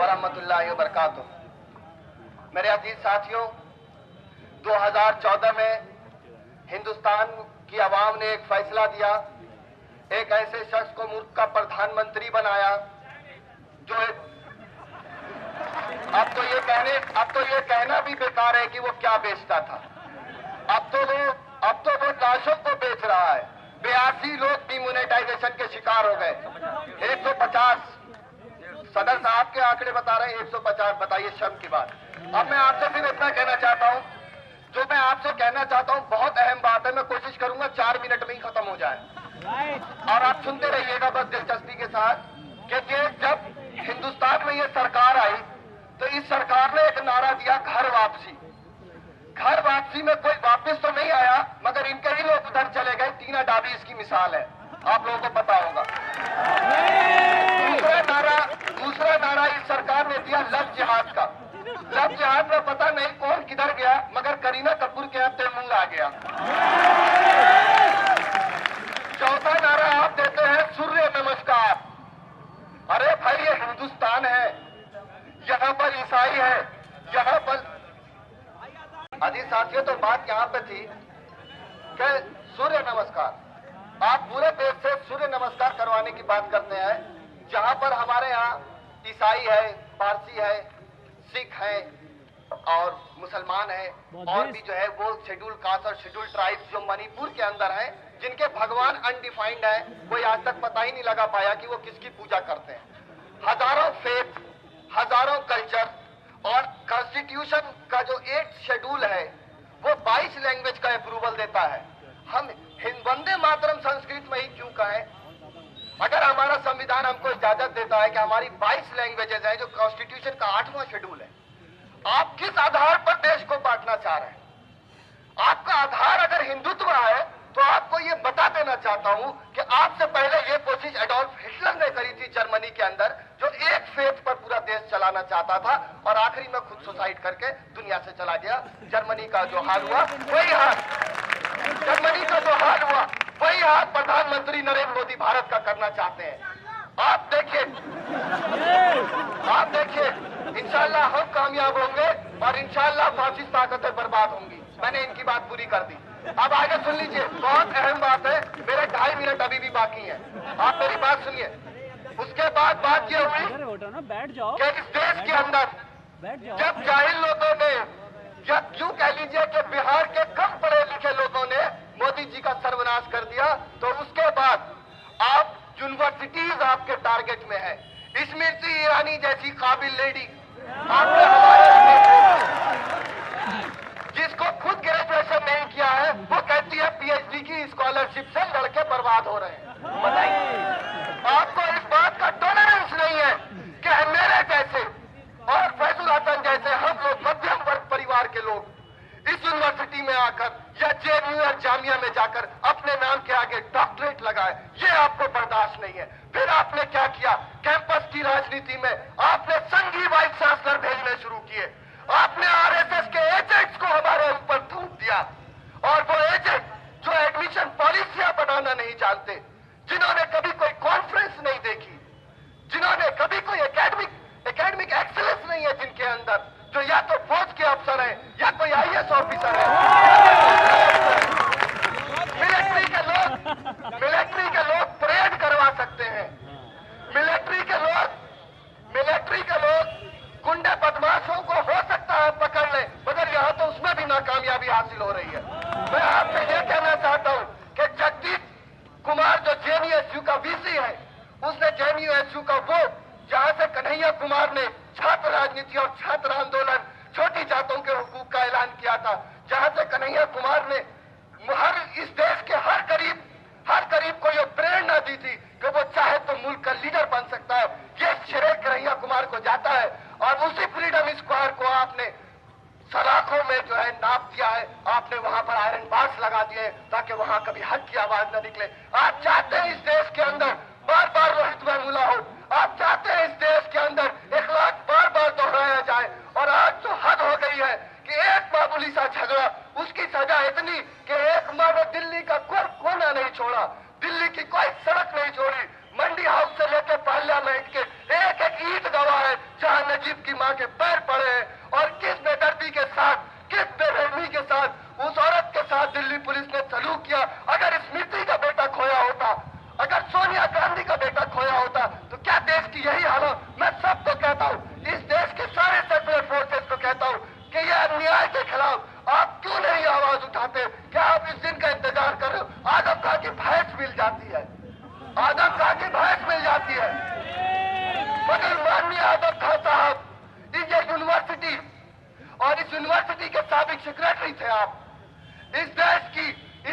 वरहमतुल्लाहि वबरकातुह। मेरे अजीज साथियों, 2014 में हिंदुस्तान की आवाम ने एक फैसला दिया, एक ऐसे शख्स को मुल्क का प्रधानमंत्री बनाया जो अब तो ये कहना भी बेकार है कि वो क्या बेचता था। अब तो वो लाशों को बेच रहा है। 82 लोग डिमोनेटाइजेशन के शिकार हो गए। 150 सदर साहब के आंकड़े बता रहे हैं, 150। बताइए शर्म की बात। अब मैं आपसे फिर इतना कहना चाहता हूं, जो मैं आपसे कहना चाहता हूं बहुत अहम बात है। मैं कोशिश करूंगा 4 मिनट में ही खत्म हो जाए और आप सुनते रहिएगा बस दिलचस्पी के साथ। क्योंकि जब हिंदुस्तान में ये सरकार आई तो इस सरकार ने एक नारा दिया, घर वापसी। घर वापसी में कोई वापस तो नहीं आया, मगर इनके ही लोग उधर चले गए। टीना डाबी इसकी मिसाल है, आप लोगों को पता होगा। दूसरा नारा इस सरकार ने दिया लव जिहाद का। लव जिहाद में पता नहीं कौन किधर गया, मगर करीना कपूर के यहाँ तैमूर आ गया। चौथा नारा आप देते हैं सूर्य नमस्कार। अरे भाई ये हिंदुस्तान है, यहाँ पर ईसाई है, यहाँ पर अजीज साथियों। तो बात यहाँ पे थी कि सूर्य नमस्कार, आप पूरे देश से सूर्य नमस्कार करवाने की बात करते हैं, जहां पर हमारे यहाँ ईसाई है, पारसी है, सिख है और मुसलमान है, और भी जो है वो शेड्यूल कास्ट और शेड्यूल ट्राइब्स जो मणिपुर के अंदर है, जिनके भगवान अनडिफाइंड है। कोई आज तक पता ही नहीं लगा पाया कि वो किसकी पूजा करते हैं। हजारों फेथ, हजारों कल्चर और कॉन्स्टिट्यूशन का जो 8 शेड्यूल है वो 22 लैंग्वेज का अप्रूवल देता है। हम वंदे मातरम संस्कृत में ही क्यों कहें, अगर हमारा संविधान हमको इजाजत देता है कि हमारी 22 लैंग्वेजेस हैं, जो कॉन्स्टिट्यूशन का 8वां शेड्यूल है। आप किस आधार पर देश को बांटना चाह रहे हैं? आपका आधार अगर हिंदुत्व है तो आपको ये बता देना चाहता हूं कि आपसे पहले ये कोशिश एडोल्फ हिटलर ने करी थी जर्मनी के अंदर, जो एक फेथ पर पूरा देश चलाना चाहता था और आखिरी में खुद सुसाइड करके दुनिया से चला गया। जर्मनी का जो हाल हुआ वही हाल, जर्मनी का जो हाल हुआ वही हाल प्रधानमंत्री नरेंद्र मोदी भारत का करना चाहते हैं। आप देखिए इंशाल्लाह हम कामयाब होंगे और इंशाल्लाह फासिस्ट ताकतें बर्बाद होंगी। मैंने इनकी बात पूरी कर दी। अब आगे सुन लीजिए, बहुत अहम बात है। मेरे 2.5 मिनट अभी भी बाकी है, आप मेरी बात सुनिए। उसके बाद बात ये हुई कि इस देश के अंदर जब जाहिल लोगों ने, जब यूं कह लीजिए कि बिहार के कम पढ़े लिखे लोगों ने मोदी जी का सर्वनाश कर दिया, तो उसके बाद आप यूनिवर्सिटीज आपके टारगेट में है। स्मृति ईरानी जैसी काबिल लेडी आपने जिसको खुद ग्रेजुएशन नहीं किया है, वो कहती है पीएचडी की स्कॉलरशिप से लड़के बर्बाद हो रहे हैं। बताइए, आपको इस बात का टॉलरेंस नहीं है कि मेरे जैसे और फैजुल हसन जैसे हम लोग मध्यम वर्ग परिवार के लोग इस यूनिवर्सिटी में आकर या जेएनयू या जामिया में जाकर अपने नाम के आगे डॉक्टरेट लगाए, ये आपको बर्दाश्त नहीं है। फिर आपने क्या किया? कैंपस की राजनीति में आपने संघी वाइस चांसलर भेजने शुरू किए। आपने आरएसएस के एजेंट्स को हमारे ऊपर थूक दिया, और वो एजेंट जो एडमिशन पॉलिसियां बनाना नहीं जानते, जिन्होंने कभी कोई कॉन्फ्रेंस नहीं देखी, जिन्होंने कभी कोई एकेडमिक एक्सीलेंस नहीं है जिनके अंदर, जो या तो फौज के अफसर है या कोई आईएएस ऑफिसर है। मिलिट्री के लोग परेड करवा सकते हैं, मिलिट्री के लोग गुंडे बदमाशों को हो सकता है पकड़ ले, मगर यहाँ तो उसमें भी नाकामयाबी हासिल हो रही है। मैं आपसे ये कहना चाहता हूँ कि जगदीश कुमार जो जेएनयू का वीसी है, उसने जेएनयू का वो जहाँ से कन्हैया कुमार ने छात्र राजनीति और छात्र आंदोलन, छोटी जातों के हुकूक का ऐलान किया था, जहाँ से कन्हैया कुमार ने इस देश के हर गरीब को ये प्रेरणा दी थी कि वो चाहे तो मुल्क का लीडर बन सकता है, ये श्रेय कन्हैया कुमार को जाता है। और उसी फ्रीडम स्क्वायर को आपने सलाखों में जो है नाप दिया है, आपने वहां पर आयरन बार्स लगा दिए ताकि वहां कभी हक की आवाज न निकले। आप चाहते हैं इस देश के अंदर बार बार रोहित वेमुला हो, आप चाहते हैं इस देश के अंदर इखलाक बार बार दोहराया जाए, और आज तो हद हो गई है कि एक मामूली सा झगड़ा, उसकी सजा इतनी कि एक माँ ने दिल्ली का कोई कोना नहीं छोड़ा, दिल्ली की कोई सड़क नहीं छोड़ी, मंडी हाउस से लेकर पार्लियामेंट के एक एक ईंट गवाह है जहां नजीब की मां के पैर पड़े हैं और किस बेदर्दी के साथ, किस बेरहमी के साथ उस औरत के साथ दिल्ली पुलिस ने सलूक किया। अगर स्मृति का बेटा खोया होता, अगर सोनिया गांधी का बेटा खोया होता तो क्या देश की यही हालत। मैं सबको कहता हूं, इस देश के सारे सेक्युलर फोर्सेस को कहता हूं कि यह अन्याय के खिलाफ आप क्यों नहीं आवाज उठाते? क्या आप इस दिन का इंतजार कर रहे हो? आदम खां की भैंस मिल जाती है, आदम खां की भैंस मिल जाती है, मगर माननीय आदम खां साहब इस यूनिवर्सिटी और इस यूनिवर्सिटी के साबिक सेक्रेटरी थे आप। इस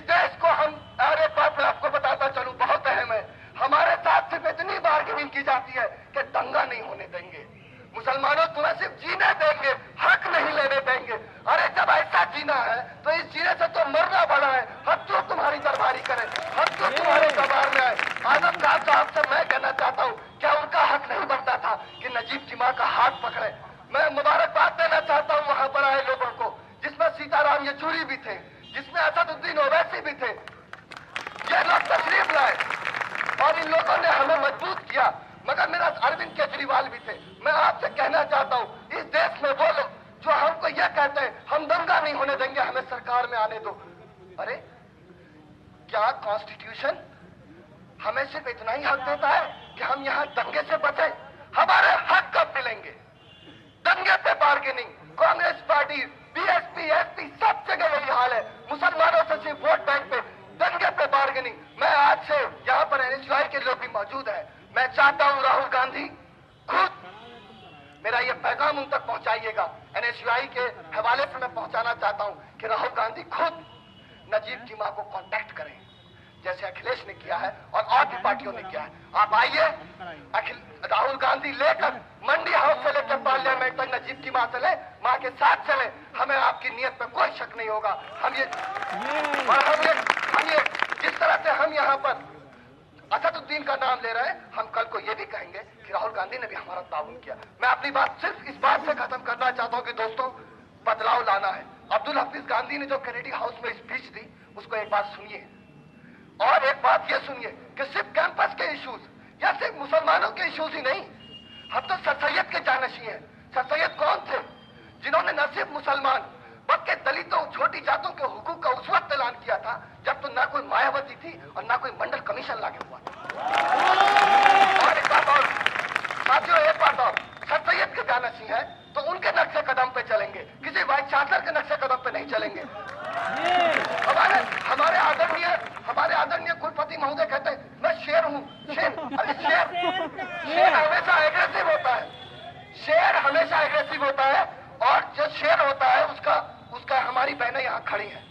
देश को हम, अरे बात मैं आपको बताता चलूं, बहुत अहम है। हमारे साथ सिर्फ इतनी बार्गेनिंग की जाती है कि दंगा नहीं होने देंगे, मुसलमानों तुम्हें सिर्फ जीने देंगे, हक नहीं लेने देंगे। अरे जब ऐसा जीना है तो इस जीने से तो मरना बड़ा है। हम क्यों तुम्हारी दरबारी करें, हम क्यों तुम्हारे दरबार में आए? आदम खान साहब से मैं कहना चाहता हूँ, क्या उनका हक नहीं बनता था कि नजीब की मां का हाथ पकड़े? मैं मुबारकबाद देना चाहता हूँ वहां पर आए लोगों को, जिसमें सीताराम येचुरी भी थे, जिसमें असदुद्दीन ओवैसी भी थे। ये लोग तशरीफ लाए और इन लोगों ने हमें मजबूत किया, मगर मेरा अरविंद केजरीवाल भी थे। मैं आपसे कहना चाहता हूँ, इस देश में वो लोग जो हमको यह कहते हैं हम दंगा नहीं होने देंगे, हमें सरकार में आने दो। अरे क्या कॉन्स्टिट्यूशन हमें सिर्फ इतना ही हक देता है कि हम यहाँ दंगे से बचें? हमारे हक कब मिलेंगे? दंगे पे bargaining, Congress party, BSP, SP, सब जगह यही हाल है। मुसलमानों से सिर्फ वोट बैंक पे, दंगे पे बार्गेनिंग। मैं आज से यहाँ पर एनएसयूआई के लोग भी मौजूद है, मैं चाहता हूँ राहुल गांधी खुद मेरा ये पैगाम उन तक पहुंचाइएगा। एनएसयूआई के हवाले से मैं पहुंचाना चाहता हूँ कि राहुल गांधी खुद नजीब की मां को कांटेक्ट करें, जैसे अखिलेश ने किया है और भी पार्टियों ने किया है। आप आइए, राहुल गांधी लेकर मंडी हाउस से लेकर पार्लियामेंट तक नजीब की मां चले, मां के साथ चले। हमें आपकी नीयत में कोई शक नहीं होगा। हम ये जिस तरह से हम यहाँ पर असदुद्दीन का नाम ले रहे हैं, हम कल को ये भी कहेंगे कि राहुल गांधी ने भी हमारा ताउन किया। मैं अपनी बात सिर्फ इस बात से खत्म करना चाहता हूँ कि दोस्तों बदलाव लाना है। अब्दुल हफीज गांधी ने जो कैनेडी हाउस में स्पीच दी, उसको एक बात सुनिए और एक बात ये सुनिए कि सिर्फ कैंपस के इश्यूज या सिर्फ मुसलमानों के इश्यूज ही नहीं, हम तो सर सैयद के जानशी हैं। सर सैयद कौन थे? जिन्होंने न सिर्फ मुसलमान बल्कि दलितों, छोटी जातों के हुकूक का उस वक्त ऐलान किया था जब तो ना कोई मायावती थी और ना कोई मंडल कमीशन लागे हुआ था। और एक बात और साथियों, एक बात और, सर सैयद के जानशी हैं तो उनके नक्शे कदम पे चलेंगे, किसी वाइस चांसलर के नक्शे कदम पे नहीं चलेंगे। हमारे आदरणीय कुलपति महोदय कहते हैं मैं शेर हूँ। शेर, अरे शेर हमेशा एग्रेसिव होता है, शेर हमेशा एग्रेसिव होता है और जो शेर होता है उसका हमारी बहनें यहाँ खड़ी हैं।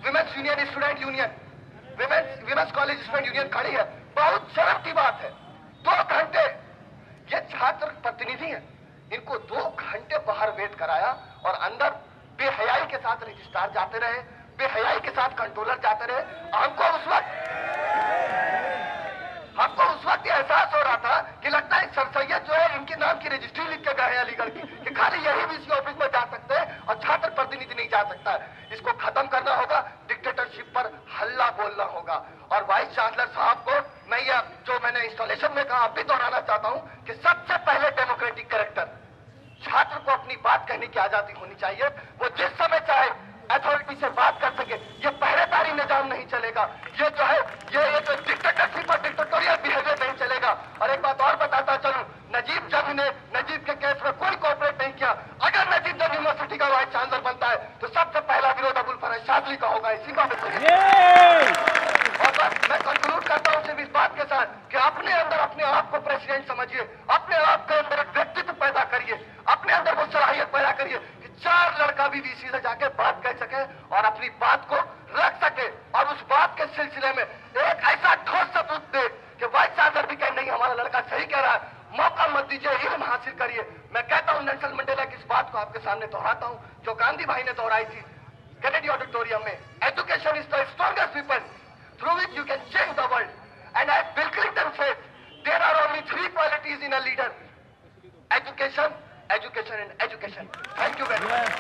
Women's union, student union, women's college student union खड़ी है। बहुत शर्म की बात है, 2 घंटे ये छात्र प्रतिनिधि हैं, इनको 2 घंटे बाहर वेट कराया और अंदर बेहयाई के साथ रजिस्ट्रार जाते रहे, बेहयाई के साथ कंट्रोलर जाते रहे। हमको उस वक्त ये एहसास हो रहा था कि लगता है सर सैयद जो है इनके नाम की रजिस्ट्री लिख के गए हैं अलीगढ़ की, कि खाली यही वीसी ऑफिस में जा सकते हैं और छात्र प्रतिनिधि नहीं जा सकता है। इसको खत्म करना होगा, डिक्टेटरशिप पर हल्ला बोलना होगा। और वाइस चांसलर साहब को मैं ये जो मैंने इंस्टॉलेशन में कहा आप भी दोहराना चाहता हूं कि सबसे पहले डेमोक्रेटिक कैरेक्टर, छात्र को अपनी बात कहने की आजादी होनी चाहिए। वो जिस समय चाहे अथॉरिटी से बात कर सके। ये पहरेदारी निजाम नहीं चलेगा, ये जो है ये तो डिक्टेटरशिप और डिक्टेटोरियल बिहेवियर नहीं चलेगा। और एक बात और बताता चलूं, नजीब जंग ने नजीब के केस में कोई कोऑपरेट नहीं किया। अगर नजीब जंग यूनिवर्सिटी का वाइस चांसलर बनता है तो सबसे पहला विरोध अबुल फरज शादली का होगा। इसी का और बस मैं कंक्लूड करता हूं सिर्फ इस बात के साथ कि अपने अंदर अपने आप को प्रेसिडेंट समझिए, अपने आप के अंदर एक व्यक्तित्व पैदा करिए, अपने अंदर वो सलाहियत पैदा करिए कि 4 लड़का भी वीसी से जाके बात कह सके और अपनी बात को रख सके। और उस बात के सिलसिले में एक ऐसा ठोस सबूत दे कि वाइस चांसलर भी कहे नहीं हमारा लड़का सही कह रहा है, मौका मत दीजिए, इल्म हासिल करिए। मैं कहता हूं नेल्सन मंडेला की इस बात को आपके सामने दोहराता हूं जो गांधी भाई ने दोहराई थी कैनेडी ऑडिटोरियम में, education is the strongest weapon through which you can change the world. And as Bill Clinton said, there are only 3 qualities in a leader: education, education and education. Thank you very much.